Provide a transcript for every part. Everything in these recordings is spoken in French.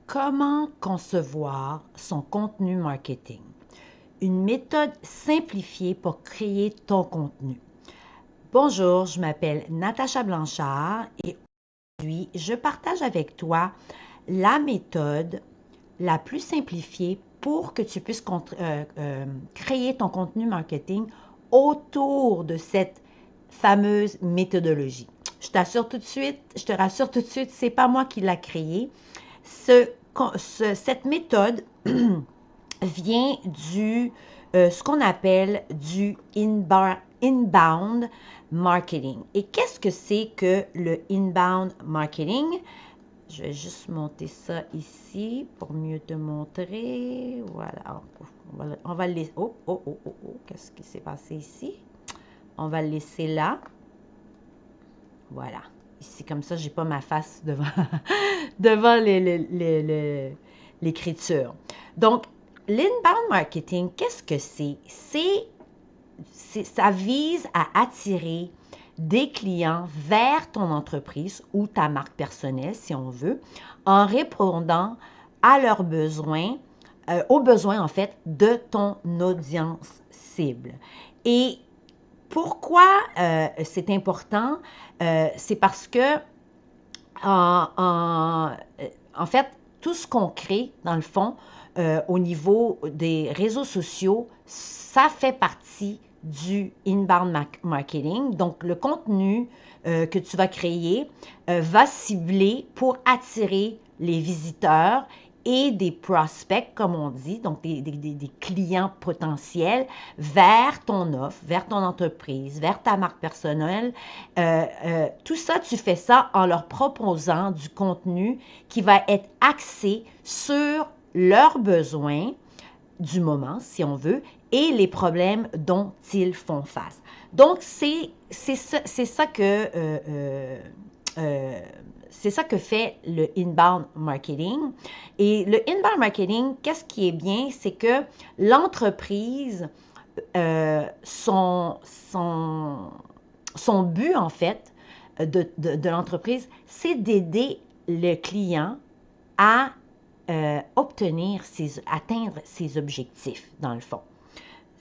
Comment concevoir son contenu marketing? Une méthode simplifiée pour créer ton contenu. Bonjour, je m'appelle Natacha Blanchard et aujourd'hui, je partage avec toi la méthode la plus simplifiée pour que tu puisses créer ton contenu marketing autour de cette fameuse méthodologie. Je te rassure tout de suite, c'est pas moi qui l'a créé. Cette méthode vient du ce qu'on appelle du inbound marketing. Et qu'est-ce que c'est que le inbound marketing? Je vais juste monter ça ici pour mieux te montrer. Voilà. On va le laisser. Oh. Qu'est-ce qui s'est passé ici? On va le laisser là. Voilà. Ici, comme ça, j'ai pas ma face devant l'écriture. Donc, l'inbound marketing, qu'est-ce que c'est? Ça vise à attirer des clients vers ton entreprise ou ta marque personnelle, si on veut, en répondant à leurs besoins, aux besoins, en fait, de ton audience cible. Et pourquoi c'est important? C'est parce que, en fait, tout ce qu'on crée, dans le fond, au niveau des réseaux sociaux, ça fait partie du inbound marketing. Donc, le contenu que tu vas créer va cibler pour attirer les visiteurs et des prospects, comme on dit, donc des clients potentiels vers ton offre, vers ton entreprise, vers ta marque personnelle. Tout ça, tu fais ça en leur proposant du contenu qui va être axé sur leurs besoins du moment, si on veut, et les problèmes dont ils font face. Donc, c'est ça que fait le inbound marketing. Et le inbound marketing, qu'est-ce qui est bien? C'est que l'entreprise, son but, en fait, de l'entreprise, c'est d'aider le client à atteindre ses objectifs, dans le fond.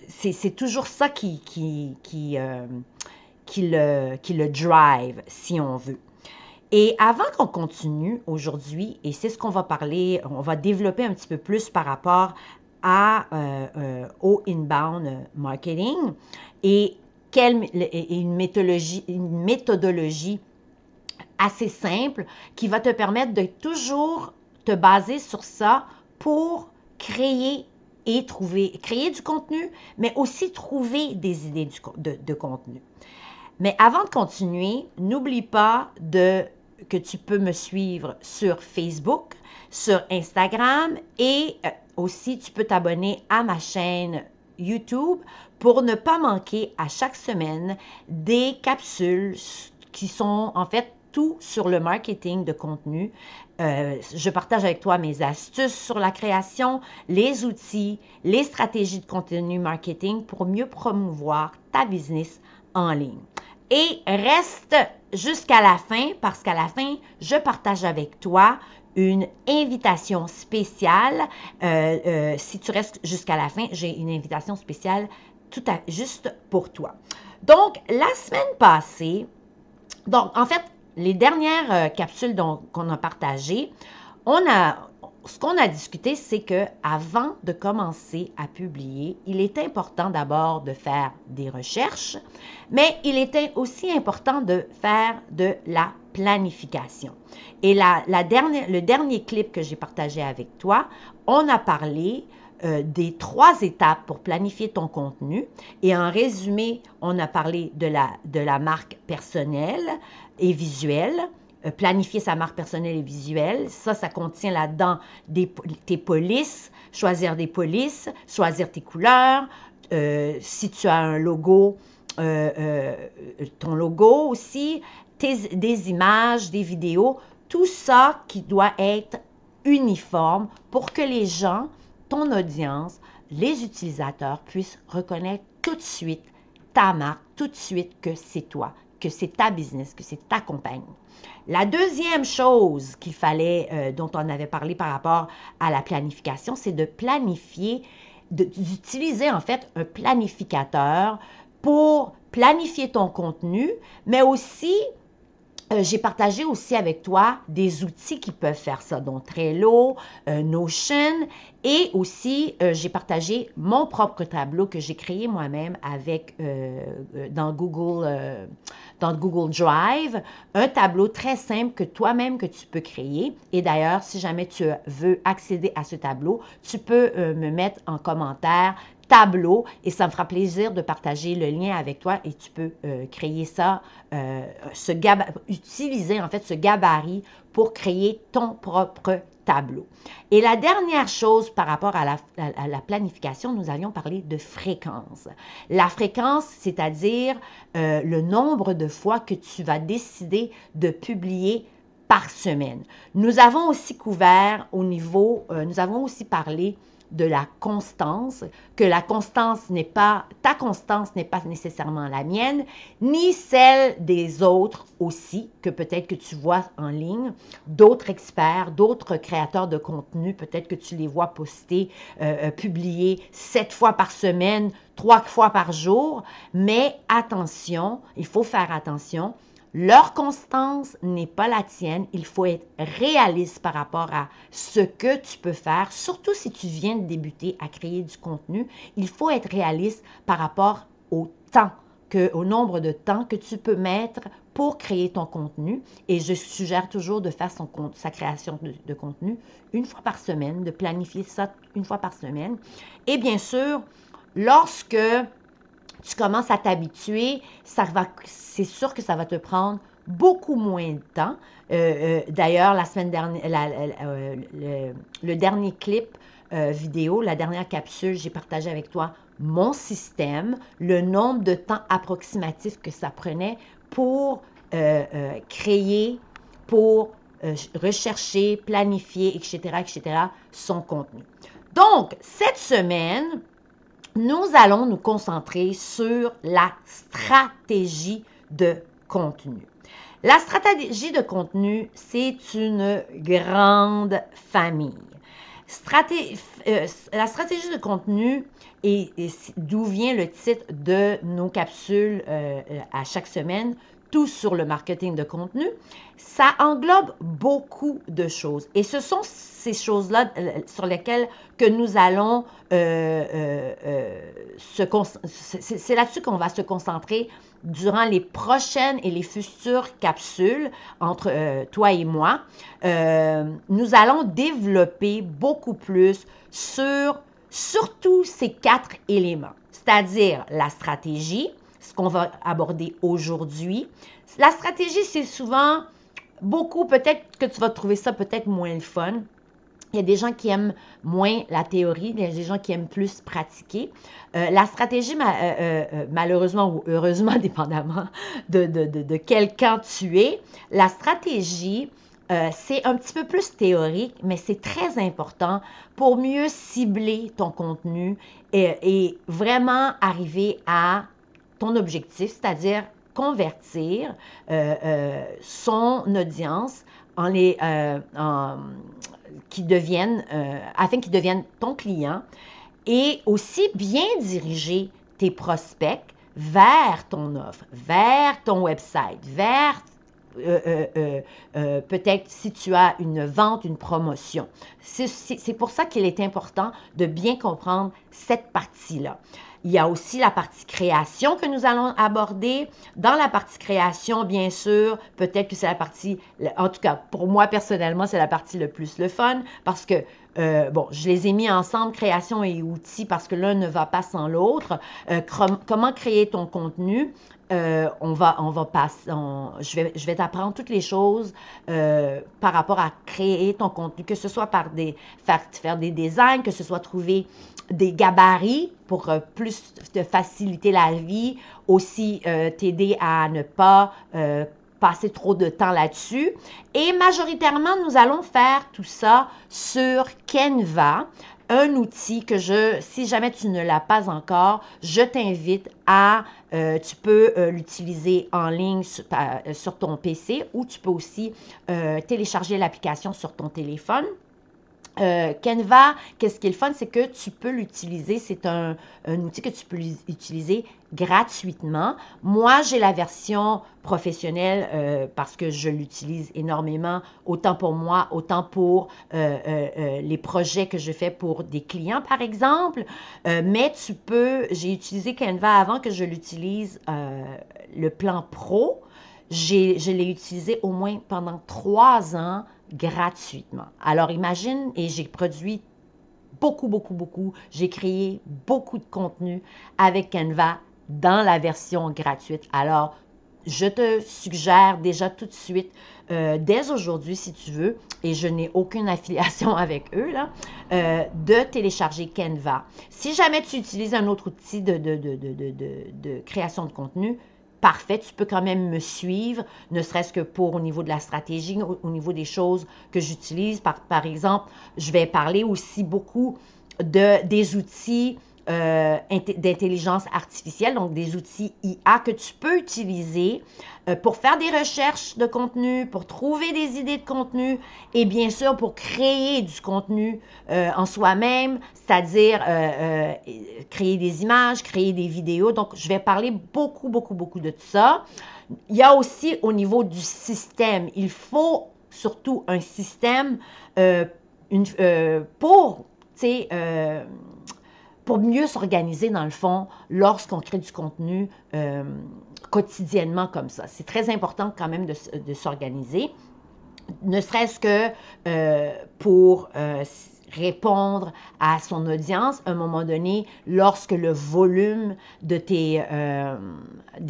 C'est toujours ça qui le drive, si on veut. Et avant qu'on continue aujourd'hui, et c'est ce qu'on va parler, on va développer un petit peu plus par rapport au inbound marketing et une méthodologie assez simple qui va te permettre de toujours te baser sur ça pour créer du contenu, mais aussi trouver des idées de contenu. Mais avant de continuer, n'oublie pas que tu peux me suivre sur Facebook, sur Instagram et aussi tu peux t'abonner à ma chaîne YouTube pour ne pas manquer à chaque semaine des capsules qui sont en fait tout sur le marketing de contenu. Je partage avec toi mes astuces sur la création, les outils, les stratégies de contenu marketing pour mieux promouvoir ta business en ligne. Et reste jusqu'à la fin parce qu'à la fin, je partage avec toi une invitation spéciale. Si tu restes jusqu'à la fin, j'ai une invitation spéciale juste pour toi. Donc, la semaine passée, en fait, les dernières capsules qu'on a partagées, ce qu'on a discuté, c'est qu'avant de commencer à publier, il est important d'abord de faire des recherches, mais il était aussi important de faire de la planification. Et le dernier clip que j'ai partagé avec toi, on a parlé des 3 étapes pour planifier ton contenu. Et en résumé, on a parlé de la marque personnelle et visuelle. Planifier sa marque personnelle et visuelle. Ça contient là-dedans tes polices, choisir des polices, choisir tes couleurs. Si tu as un logo, ton logo aussi, des images, des vidéos, tout ça qui doit être uniforme pour que les gens, ton audience, les utilisateurs puissent reconnaître tout de suite ta marque, tout de suite que c'est toi que c'est ta business, que c'est ta compagnie. La deuxième chose qu'il fallait, dont on avait parlé par rapport à la planification, c'est de planifier, d'utiliser en fait un planificateur pour planifier ton contenu, mais aussi j'ai partagé aussi avec toi des outils qui peuvent faire ça, donc Trello, Notion, et aussi j'ai partagé mon propre tableau que j'ai créé moi-même avec dans Google Drive, un tableau très simple que toi-même que tu peux créer. Et d'ailleurs, si jamais tu veux accéder à ce tableau, tu peux me mettre en commentaire tableau et ça me fera plaisir de partager le lien avec toi et tu peux créer ça, utiliser en fait ce gabarit pour créer ton propre tableau. Et la dernière chose par rapport à la planification, nous allions parler de fréquence. La fréquence, c'est-à-dire le nombre de fois que tu vas décider de publier par semaine. Nous avons aussi couvert nous avons aussi parlé de la constance, que la constance n'est pas, ta constance n'est pas nécessairement la mienne, ni celle des autres aussi, que peut-être que tu vois en ligne, d'autres experts, d'autres créateurs de contenu, peut-être que tu les vois poster, publier 7 fois par semaine, 3 fois par jour, mais attention, il faut faire attention. Leur constance n'est pas la tienne. Il faut être réaliste par rapport à ce que tu peux faire, surtout si tu viens de débuter à créer du contenu. Il faut être réaliste par rapport au temps, au nombre de temps que tu peux mettre pour créer ton contenu. Et je suggère toujours de faire sa création de contenu une fois par semaine, de planifier ça une fois par semaine. Et bien sûr, lorsque tu commences à t'habituer, c'est sûr que ça va te prendre beaucoup moins de temps. D'ailleurs, la semaine dernière, le dernier clip vidéo, la dernière capsule, j'ai partagé avec toi mon système, le nombre de temps approximatif que ça prenait pour créer, pour rechercher, planifier, etc., son contenu. Donc, cette semaine, nous allons nous concentrer sur la stratégie de contenu. La stratégie de contenu, c'est une grande famille. La stratégie de contenu, et d'où vient le titre de nos capsules à chaque semaine, tout sur le marketing de contenu, ça englobe beaucoup de choses. Et ce sont ces choses-là sur lesquelles que nous allons c'est là-dessus qu'on va se concentrer durant les prochaines et les futures capsules entre toi et moi. Nous allons développer beaucoup plus sur surtout ces 4 éléments, c'est-à-dire la stratégie, ce qu'on va aborder aujourd'hui. La stratégie, c'est souvent beaucoup, peut-être que tu vas trouver ça peut-être moins le fun. Il y a des gens qui aiment moins la théorie, il y a des gens qui aiment plus pratiquer. La stratégie, malheureusement ou heureusement, dépendamment de quel camp tu es, la stratégie, c'est un petit peu plus théorique, mais c'est très important pour mieux cibler ton contenu et vraiment arriver à ton objectif, c'est-à-dire convertir son audience afin qu'ils deviennent ton client et aussi bien diriger tes prospects vers ton offre, vers ton website, vers peut-être si tu as une vente, une promotion. C'est pour ça qu'il est important de bien comprendre cette partie-là. Il y a aussi la partie création que nous allons aborder. Dans la partie création, bien sûr, peut-être que c'est la partie, en tout cas, pour moi personnellement, c'est la partie le plus le fun parce que, bon, je les ai mis ensemble, création et outils, parce que l'un ne va pas sans l'autre. Comment créer ton contenu? Je vais t'apprendre toutes les choses par rapport à créer ton contenu, que ce soit faire des designs, que ce soit trouver des gabarits pour plus te faciliter la vie, aussi t'aider à ne pas passer trop de temps là-dessus. Et majoritairement, nous allons faire tout ça sur Canva. un outil que si jamais tu ne l'as pas encore, je t'invite à, tu peux l'utiliser en ligne sur ton PC ou tu peux aussi télécharger l'application sur ton téléphone. Canva, qu'est-ce qui est le fun, c'est que tu peux l'utiliser, c'est un outil que tu peux utiliser gratuitement. Moi, j'ai la version professionnelle parce que je l'utilise énormément, autant pour moi, autant pour les projets que je fais pour des clients, par exemple. Mais j'ai utilisé Canva avant que je l'utilise le plan pro. Je l'ai utilisé au moins pendant 3 ans gratuitement. Alors imagine, et j'ai produit beaucoup. J'ai créé beaucoup de contenu avec Canva dans la version gratuite. Alors, je te suggère déjà tout de suite, dès aujourd'hui si tu veux, et je n'ai aucune affiliation avec eux, là, de télécharger Canva. Si jamais tu utilises un autre outil de création de contenu, parfait, tu peux quand même me suivre, ne serait-ce que au niveau de la stratégie, au niveau des choses que j'utilise. Par exemple, je vais parler aussi beaucoup des outils d'intelligence artificielle, donc des outils IA que tu peux utiliser pour faire des recherches de contenu, pour trouver des idées de contenu et bien sûr pour créer du contenu en soi-même, c'est-à-dire créer des images, créer des vidéos. Donc, je vais parler beaucoup de ça. Il y a aussi au niveau du système, il faut surtout un système pour mieux s'organiser dans le fond lorsqu'on crée du contenu quotidiennement comme ça. C'est très important quand même de s'organiser, ne serait-ce que pour répondre à son audience à un moment donné, lorsque le volume des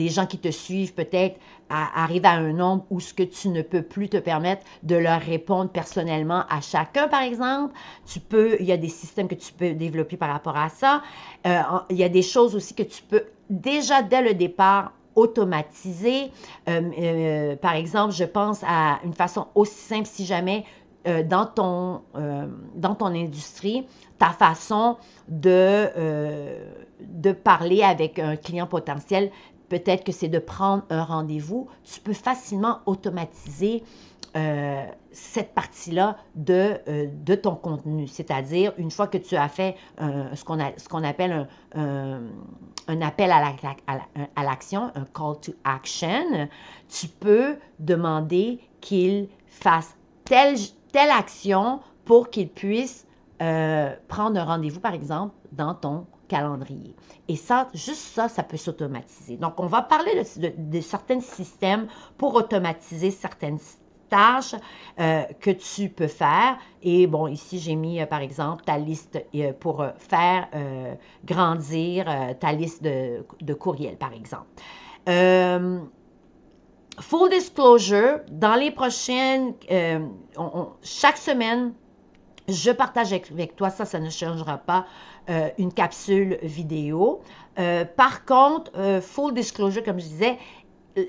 gens qui te suivent peut-être arrive à un nombre où ce que tu ne peux plus te permettre de leur répondre personnellement à chacun, par exemple. Il y a des systèmes que tu peux développer par rapport à ça. Il y a des choses aussi que tu peux déjà dès le départ automatiser. Par exemple, je pense à une façon aussi simple si jamais dans ton industrie, ta façon de parler avec un client potentiel, peut-être que c'est de prendre un rendez-vous. Tu peux facilement automatiser cette partie-là de ton contenu. C'est-à-dire, une fois que tu as fait ce qu'on appelle un appel à l'action, un call to action, tu peux demander qu'il fasse telle action pour qu'il puisse prendre un rendez-vous, par exemple, dans ton calendrier. Et ça, juste ça, ça peut s'automatiser. Donc, on va parler de certains systèmes pour automatiser certaines tâches que tu peux faire. Et bon, ici, j'ai mis, par exemple, ta liste pour faire grandir ta liste de courriels, par exemple. Full disclosure, dans les prochaines, chaque semaine, je partage avec toi, ça ne changera pas, une capsule vidéo. Par contre, full disclosure, comme je disais,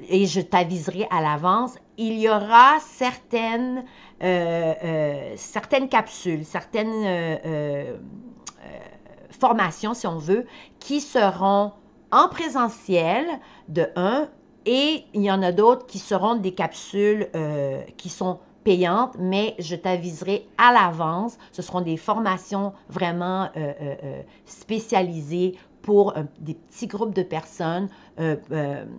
et je t'aviserai à l'avance, il y aura certaines capsules, certaines formations, si on veut, qui seront en présentiel de 1, et il y en a d'autres qui seront des capsules qui sont payantes, mais je t'aviserai à l'avance. Ce seront des formations vraiment spécialisées pour des petits groupes de personnes,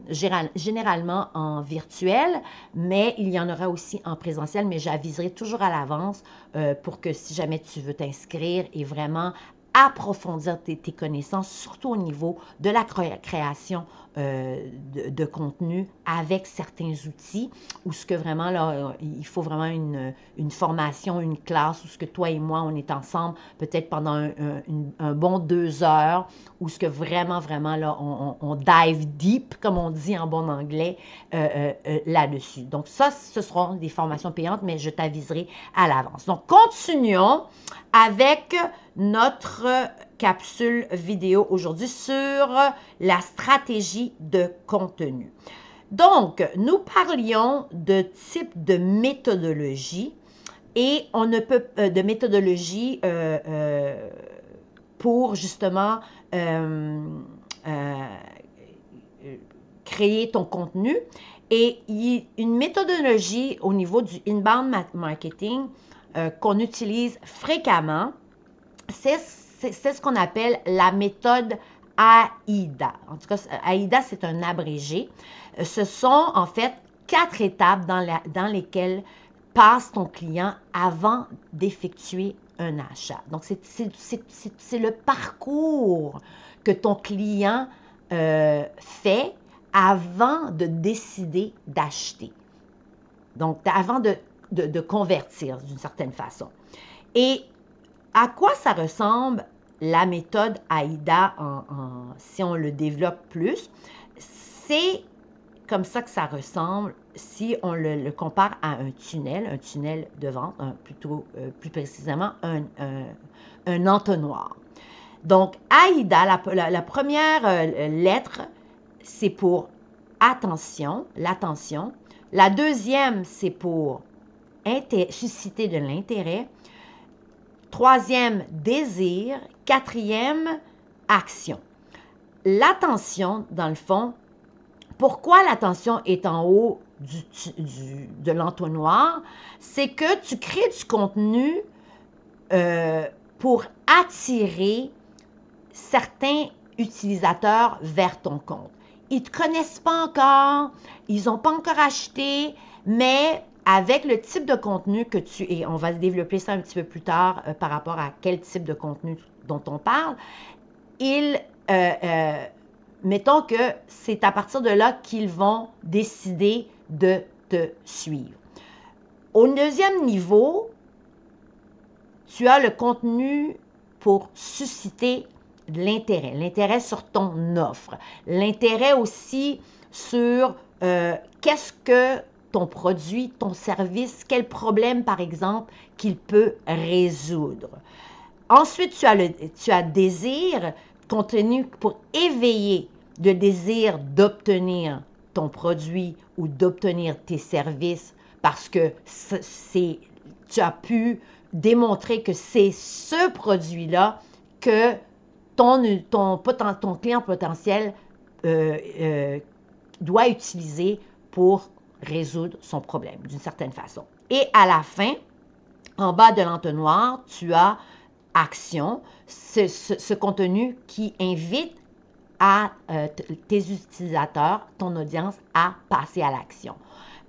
généralement en virtuel, mais il y en aura aussi en présentiel, mais j'aviserai toujours à l'avance pour que si jamais tu veux t'inscrire et vraiment approfondir tes connaissances, surtout au niveau de la création de contenu avec certains outils, où ce que vraiment, là, il faut vraiment une formation, une classe, où ce que toi et moi, on est ensemble, peut-être pendant un bon 2 heures, où ce que vraiment, là, on dive deep, comme on dit en bon anglais, là-dessus. Donc ça, ce seront des formations payantes, mais je t'aviserai à l'avance. Donc, continuons avec notre capsule vidéo aujourd'hui sur la stratégie de contenu. Donc, nous parlions de type de méthodologie Et on ne peut de méthodologie pour justement créer ton contenu. Et une méthodologie au niveau du inbound marketing qu'on utilise fréquemment, c'est ce qu'on appelle la méthode AIDA. En tout cas, AIDA, c'est un abrégé. Ce sont en fait 4 étapes dans lesquelles passe ton client avant d'effectuer un achat. Donc, c'est le parcours que ton client fait avant de décider d'acheter. Donc, avant de convertir d'une certaine façon. Et à quoi ça ressemble la méthode AIDA si on le développe plus? C'est comme ça que ça ressemble si on le compare à un tunnel de vente, plutôt plus précisément un entonnoir. Donc, AIDA, la première lettre, c'est pour attention, l'attention. La deuxième, c'est pour susciter de l'intérêt. Troisième, désir. Quatrième, action. L'attention, dans le fond, pourquoi l'attention est en haut de l'entonnoir? C'est que tu crées du contenu pour attirer certains utilisateurs vers ton compte. Ils ne te connaissent pas encore, ils n'ont pas encore acheté, mais avec le type de contenu que et on va développer ça un petit peu plus tard par rapport à quel type de contenu dont on parle, mettons que c'est à partir de là qu'ils vont décider de te suivre. Au deuxième niveau, tu as le contenu pour susciter de l'intérêt sur ton offre, l'intérêt aussi sur qu'est-ce que ton produit, ton service, quel problème par exemple qu'il peut résoudre. Ensuite, tu as désir, contenu pour éveiller le désir d'obtenir ton produit ou d'obtenir tes services parce que tu as pu démontrer que c'est ce produit-là que ton client potentiel doit utiliser pour résoudre son problème d'une certaine façon. Et à la fin, en bas de l'entonnoir, tu as action, ce contenu qui invite tes utilisateurs, ton audience, à passer à l'action.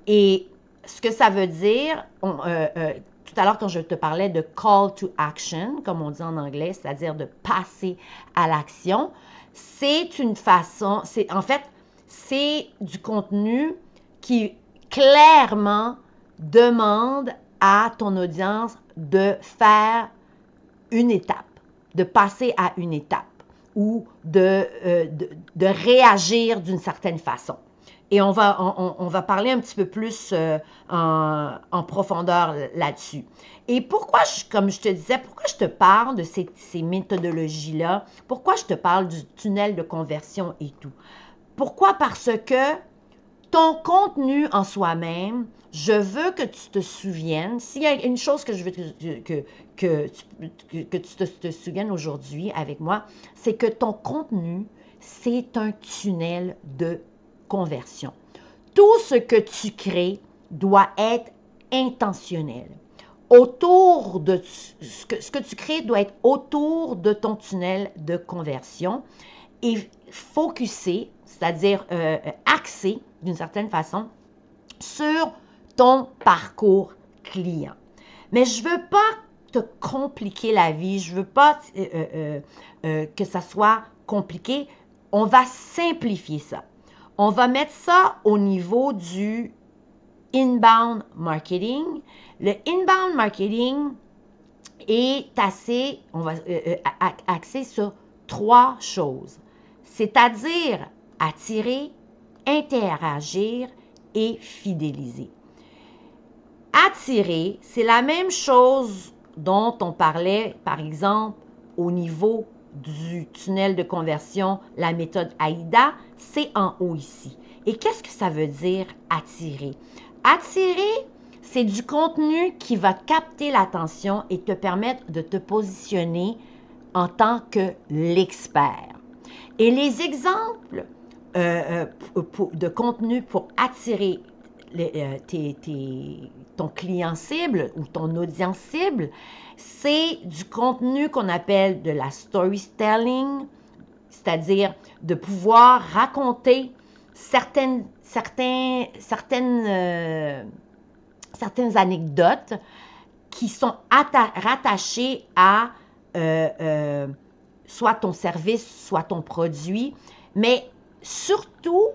Et ce que ça veut dire, tout à l'heure quand je te parlais de call to action, comme on dit en anglais, c'est-à-dire de passer à l'action, c'est une façon, c'est du contenu qui clairement demande à ton audience de faire une étape, de passer à une étape ou de réagir d'une certaine façon. Et on va parler un petit peu plus en profondeur là-dessus. Et pourquoi, comme je te disais, pourquoi je te parle de ces méthodologies-là? Pourquoi je te parle du tunnel de conversion et tout? Pourquoi? Parce que ton contenu en soi-même, je veux que tu te souviennes, s'il y a une chose que je veux que tu te souviennes aujourd'hui avec moi, c'est que ton contenu, c'est un tunnel de conversion. Tout ce que tu crées doit être intentionnel. Autour de ce que tu crées doit être autour de ton tunnel de conversion et focusé, c'est-à-dire axé d'une certaine façon sur ton parcours client. Mais je ne veux pas te compliquer la vie, je ne veux pas que ça soit compliqué. On va simplifier ça. On va mettre ça au niveau du inbound marketing. Le inbound marketing est axé sur 3 choses, c'est-à-dire attirer, interagir et fidéliser. Attirer, c'est la même chose dont on parlait, par exemple, au niveau du tunnel de conversion, la méthode AIDA, c'est en haut ici. Et qu'est-ce que ça veut dire attirer? Attirer, C'est du contenu qui va capter l'attention et te permettre de te positionner en tant que l'expert. Et les exemples de contenu pour attirer ton client cible ou ton audience cible, c'est du contenu qu'on appelle de la storytelling, c'est-à-dire de pouvoir raconter certaines anecdotes qui sont rattachées à soit ton service, soit ton produit, mais surtout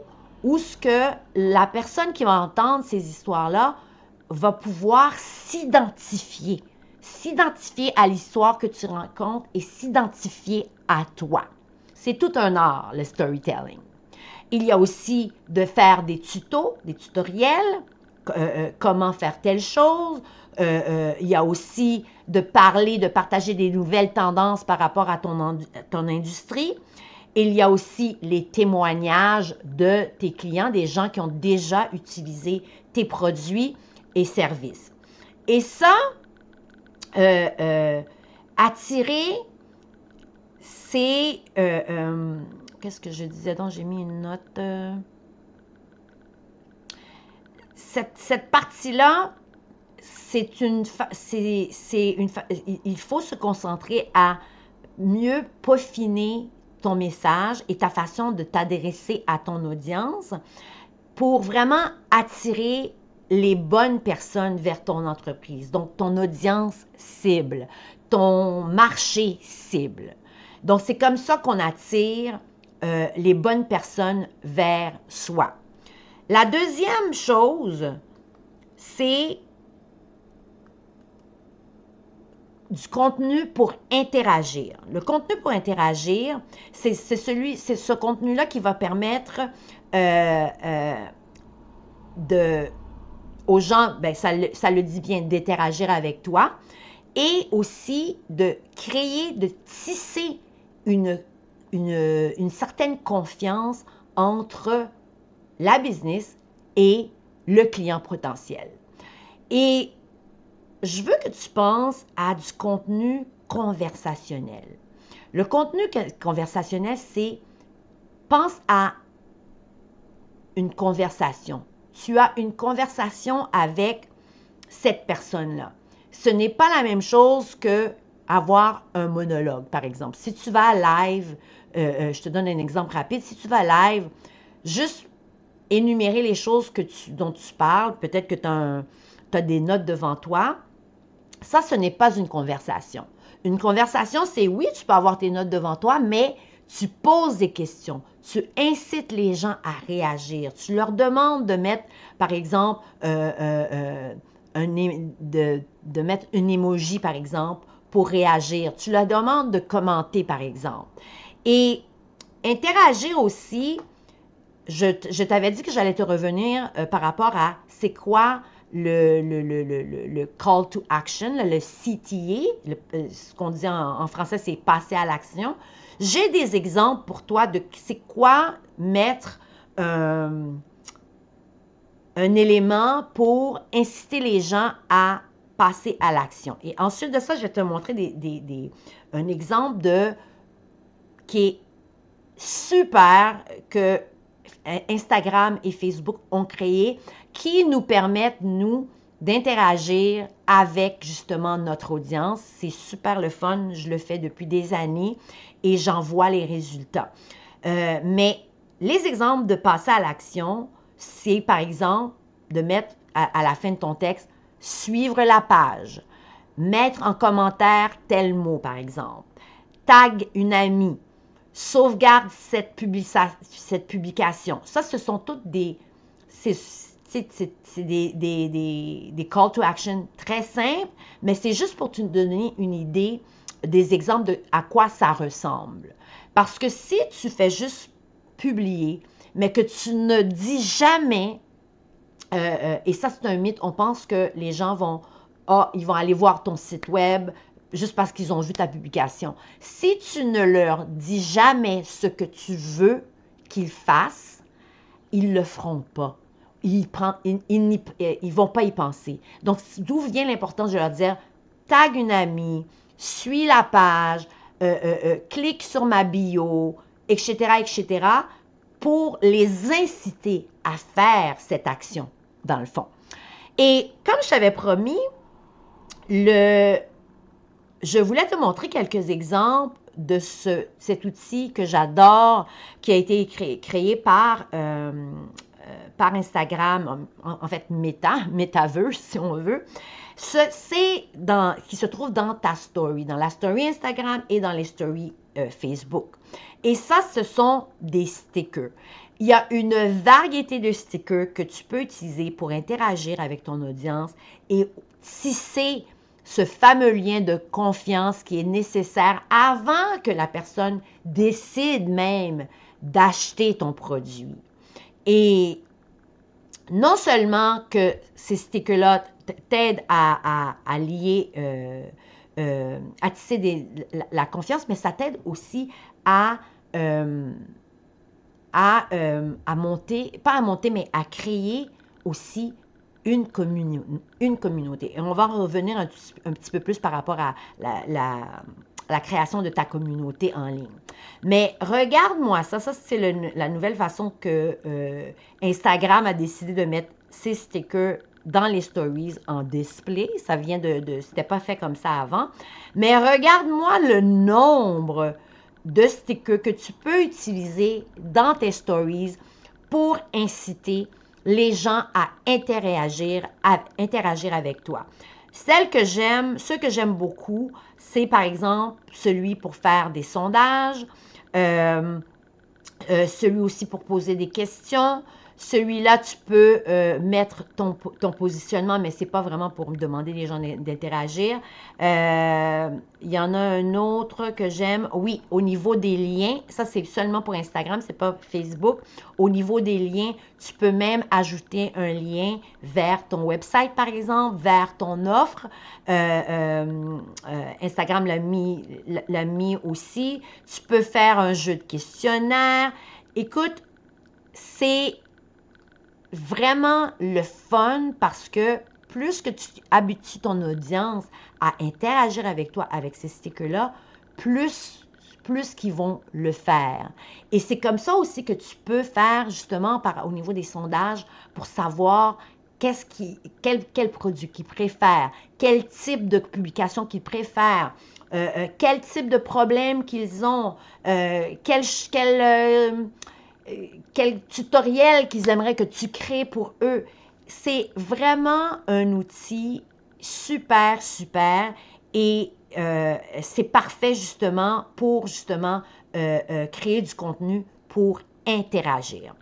où ce que la personne qui va entendre ces histoires-là va pouvoir s'identifier à l'histoire que tu racontes et s'identifier à toi. C'est tout un art, le storytelling. Il y a aussi de faire des tutos, des tutoriels, comment faire telle chose. Il y a aussi de partager des nouvelles tendances par rapport à ton industrie. Il y a aussi les témoignages de tes clients, des gens qui ont déjà utilisé tes produits et services. Et ça, attirer, c'est... qu'est-ce que je disais donc? J'ai mis une note. Cette partie-là, il faut se concentrer à mieux peaufiner ton message et ta façon de t'adresser à ton audience pour vraiment attirer les bonnes personnes vers ton entreprise, donc ton audience cible, ton marché cible. Donc, c'est comme ça qu'on attire les bonnes personnes vers soi. La deuxième chose, c'est du contenu pour interagir. Le contenu pour interagir, c'est ce contenu-là qui va permettre aux gens, ben, ça le dit bien, d'interagir avec toi et aussi de créer, de tisser une certaine confiance entre la business et le client potentiel. Et je veux que tu penses à du contenu conversationnel. Le contenu conversationnel, c'est, pense à une conversation. Tu as une conversation avec cette personne-là. Ce n'est pas la même chose que avoir un monologue, par exemple. Si tu vas live, je te donne un exemple rapide, si tu vas live, juste énumérer les choses dont tu parles, peut-être que tu as des notes devant toi, ça, ce n'est pas une conversation. Une conversation, c'est oui, tu peux avoir tes notes devant toi, mais tu poses des questions, tu incites les gens à réagir, tu leur demandes de mettre, par exemple, de mettre une emoji, par exemple, pour réagir. Tu leur demandes de commenter, par exemple. Et interagir aussi, je t'avais dit que j'allais te revenir par rapport à c'est quoi le call to action, le CTA, ce qu'on dit en français, c'est passer à l'action. J'ai des exemples pour toi de c'est quoi mettre un élément pour inciter les gens à passer à l'action. Et ensuite de ça, je vais te montrer un exemple qui est super que Instagram et Facebook ont créé, qui nous permettent, nous, d'interagir avec justement notre audience. C'est super le fun, je le fais depuis des années et j'en vois les résultats. Mais les exemples de passer à l'action, c'est par exemple de mettre à la fin de ton texte, suivre la page, mettre en commentaire tel mot par exemple, tag une amie, sauvegarde cette publication. Ça, ce sont toutes des call to action très simples, mais c'est juste pour te donner une idée des exemples de à quoi ça ressemble. Parce que si tu fais juste publier, mais que tu ne dis jamais, et ça c'est un mythe, on pense que les gens ils vont aller voir ton site web juste parce qu'ils ont vu ta publication. Si tu ne leur dis jamais ce que tu veux qu'ils fassent, ils ne le feront pas. ils vont pas y penser. Donc, d'où vient l'importance de leur dire, tag une amie, suis la page, clique sur ma bio, etc., etc., pour les inciter à faire cette action, dans le fond. Et comme je t'avais promis, je voulais te montrer quelques exemples de cet outil que j'adore, qui a été créé par Instagram, en fait Metaverse si on veut. Qui se trouve dans ta story, dans la story Instagram et dans les stories Facebook. Et ça, ce sont des stickers. Il y a une variété de stickers que tu peux utiliser pour interagir avec ton audience et tisser ce fameux lien de confiance qui est nécessaire avant que la personne décide même d'acheter ton produit. Et non seulement que ces stickers-là t'aident à lier, à tisser la confiance, mais ça t'aide aussi à monter, pas à monter, mais à créer aussi une communauté. Et on va revenir un petit peu plus par rapport à la création de ta communauté en ligne. Mais regarde-moi ça c'est la nouvelle façon que Instagram a décidé de mettre ses stickers dans les stories en display. Ça vient c'était pas fait comme ça avant. Mais regarde-moi le nombre de stickers que tu peux utiliser dans tes stories pour inciter les gens à interagir avec toi. Ceux que j'aime beaucoup, c'est par exemple celui pour faire des sondages, celui aussi pour poser des questions. Celui-là, tu peux mettre ton positionnement, mais ce n'est pas vraiment pour me demander les gens d'interagir. Il y en a un autre que j'aime. Oui, au niveau des liens, ça c'est seulement pour Instagram, c'est pas Facebook. Au niveau des liens, tu peux même ajouter un lien vers ton website, par exemple, vers ton offre. Instagram l'a mis aussi. Tu peux faire un jeu de questionnaire. Écoute, c'est vraiment le fun parce que plus que tu habitues ton audience à interagir avec toi avec ces stickers-là, plus qu'ils vont le faire. Et c'est comme ça aussi que tu peux faire justement au niveau des sondages pour savoir quel produit qu'ils préfèrent, quel type de publication qu'ils préfèrent, quel type de problème qu'ils ont, quel tutoriel qu'ils aimeraient que tu crées pour eux. C'est vraiment un outil super, super et c'est parfait justement pour créer du contenu pour interagir.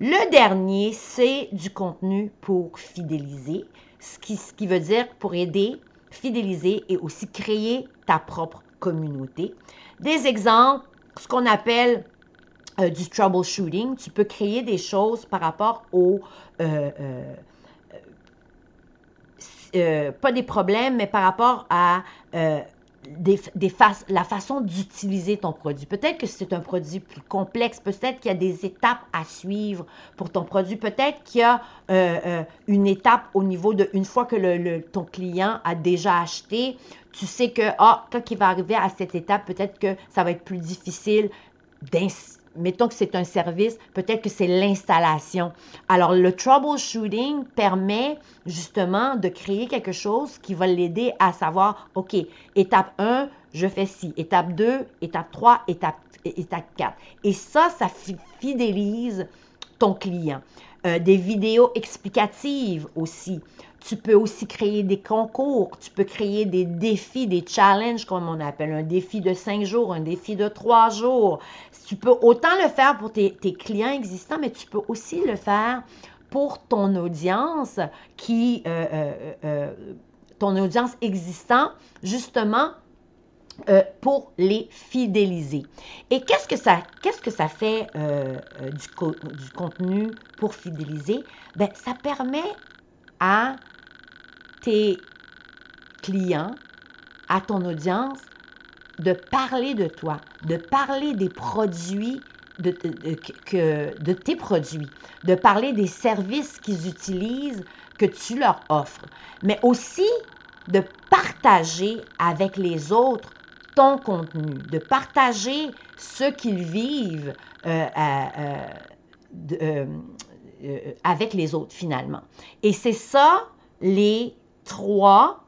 Le dernier, c'est du contenu pour fidéliser, ce qui veut dire pour aider, fidéliser et aussi créer ta propre communauté. Des exemples, ce qu'on appelle du troubleshooting. Tu peux créer des choses par rapport pas des problèmes, mais par rapport à la façon d'utiliser ton produit. Peut-être que c'est un produit plus complexe, peut-être qu'il y a des étapes à suivre pour ton produit, peut-être qu'il y a une étape au niveau de, une fois que ton client a déjà acheté, tu sais que, quand il va arriver à cette étape, peut-être que ça va être plus difficile mettons que c'est un service, peut-être que c'est l'installation. Alors, le troubleshooting permet justement de créer quelque chose qui va l'aider à savoir, OK, étape 1, je fais ci, étape 2, étape 3, étape 4. Et ça fidélise ton client. Des vidéos explicatives aussi. Tu peux aussi créer des concours, tu peux créer des défis, des challenges comme on appelle, un défi de 5 jours, un défi de 3 jours. Tu peux autant le faire pour tes clients existants, mais tu peux aussi le faire pour ton audience ton audience existante, justement, pour les fidéliser. Et qu'est-ce que ça fait du contenu pour fidéliser? Bien, ça permet à tes clients, à ton audience, de parler de toi, de parler des produits de tes produits, de parler des services qu'ils utilisent, que tu leur offres, mais aussi de partager avec les autres ton contenu, de partager ce qu'ils vivent avec les autres finalement. Et c'est ça les trois